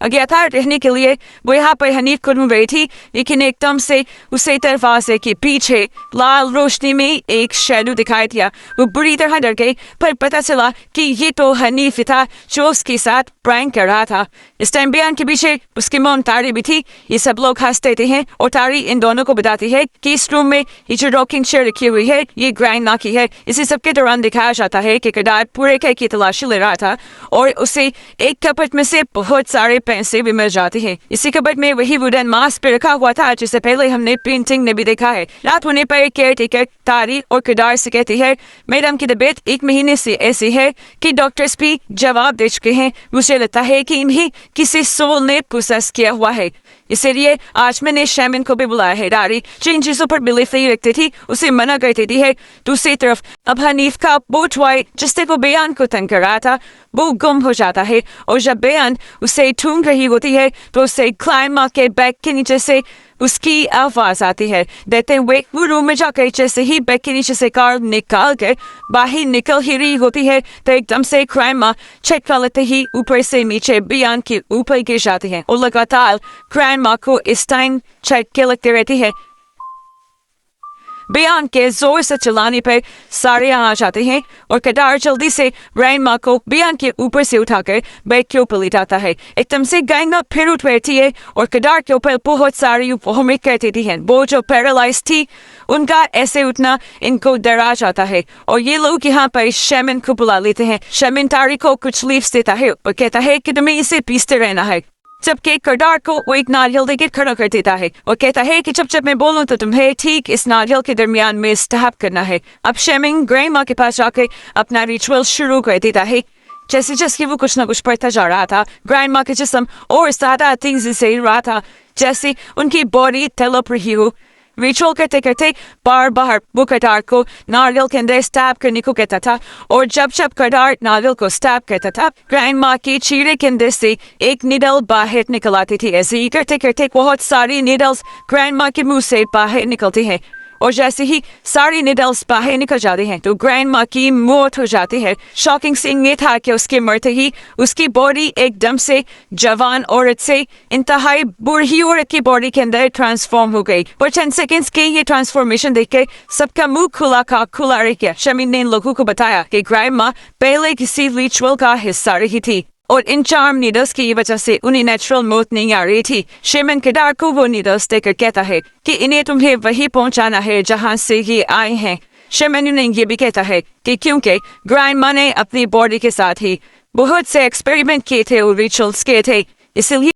अज्ञात रहने के लिए वो यहाँ पर हनीफ को ढूंढ रही थी, लेकिन एकदम से उसे दरवाजे के पीछे लाल रोशनी में एक शैडो दिखाई दिया। वो बुरी तरह डर गई, पर पता चला कि ये तो हनीफ था जो उसके साथ प्रैंक कर रहा था। इस टाइम बेयान के पीछे उसकी मॉम तारी भी थी। ये सब लोग हंसते हैं और तारी इन दोनों को बताती है कि इस रूम में ये जो रॉकिंग चेयर रखी हुई है ये ग्रैंड माँ की है। इसी सबके दौरान दिखाया जाता है कि किरदार पूरे घर की तलाशी ले रहा था और उसे एक कपट में से बहुत सारे पैसे भी मिल जाते हैं। इसी कपट में वही वुडन मास्क पे रखा हुआ था जिसे पहले हमने पेंटिंग में भी देखा है। रात होने पर केयर टेकर तारी और किरदार से कहती है, मैडम की तबीयत 1 महीने से ऐसी है कि डॉक्टर्स भी जवाब दे चुके हैं। मुझे लगता है कि इन्हें किसी सोल ने पोसेस किया हुआ है, इसलिए आज मैंने शैमन को भी बुलाया है। तारी जिन चीजों पर बिलीफ नहीं रखती थी उसे मना कर देती है। दूसरी तरफ अब हनीफ का बोट वाई जिससे वो बेयान को तंग कर रहा था वो गुम हो जाता है और जब बेयान उसे ढूंढ रही होती है तो उसे क्लाइमा के बैग के नीचे से उसकी आवाज आती है। देते हुए वो रूम में जाकर जैसे ही बैग के नीचे से कार निकाल कर बाहर निकल ही रही होती है तो एकदम से क्राइमा छटका लेते ही ऊपर से नीचे बेयान के ऊपर गिर जाती है और लगातार क्राइमा को इस टाइम छटके लगते रहती है। बेयान के जोर से चिल्लाने पर सारे आ जाते हैं और किरदार जल्दी से ग्रैंडमा को बेयान के ऊपर से उठाकर बेड के ऊपर लिटाता है। एकदम से ग्रैंडमा फिर उठ बैठती है और किरदार के ऊपर बहुत सारी वोमिट कर देती है। वो जो पैरालाइज थी उनका ऐसे उठना इनको डरा जाता है और ये लोग यहाँ पर शैमन को बुला लेते हैं। शैमन तारी को कुछ लीव्स देता है और कहता है कि तुम्हें इसे पीसते रहना है, जबकि किरदार को वो एक नारियल देकर खड़ा कर देता है और कहता है कि जब मैं बोलूं तो तुम्हें ठीक इस नारियल के दरमियान में स्टैब करना है। अब शैमन ग्रैंडमा के पास जाकर अपना रिचुअल शुरू कर देता है। जैसे जैसे वो कुछ न कुछ पढ़ता जा रहा था ग्रैंडमा के जिस्म और ज्यादा तेजी से रहा था जैसे उनकी बॉडी तड़प रही हो। रिचुअल करते करते बार बार वो किरदार को नारियल के अंदर स्टैब करने को कहता था और जब जब किरदार नारियल को स्टैब करता था ग्रैंडमा के चीरे के अंदर से एक नीडल बाहर निकल आती थी। ऐसे ही करते करते बहुत सारी नीडल्स ग्रैंडमा के मुंह से बाहर निकलती हैं और जैसे ही सारी नीडल्स बाहर निकल जाते हैं तो ग्रैंडमा की मौत हो जाती है। शॉकिंग सीन ये था कि उसके मरते ही उसकी बॉडी एकदम से जवान औरत से इंतहाई बूढ़ी औरत की बॉडी के अंदर ट्रांसफॉर्म हो गई। पर 10 सेकेंड्स के ये ट्रांसफॉर्मेशन देख के सबका मुंह खुला का खुला रह गया। शमीन ने इन लोगों को बताया कि ग्रैंडमा पहले किसी रिचुअल का हिस्सा रही थी और इन चार्म नीडल्स की वजह से उन्हें नेचुरल मौत नहीं आ रही थी। शैमन किरदार को वो नीडल्स देकर कहता है कि इन्हें तुम्हें वही पहुंचाना है जहां से ये आए हैं। शैमन उन्हें ये भी कहता है कि क्योंकि ग्रैंडमा ने अपनी बॉडी के साथ ही बहुत से एक्सपेरिमेंट किए थे और रिचुअल्स किए थे, इसलिए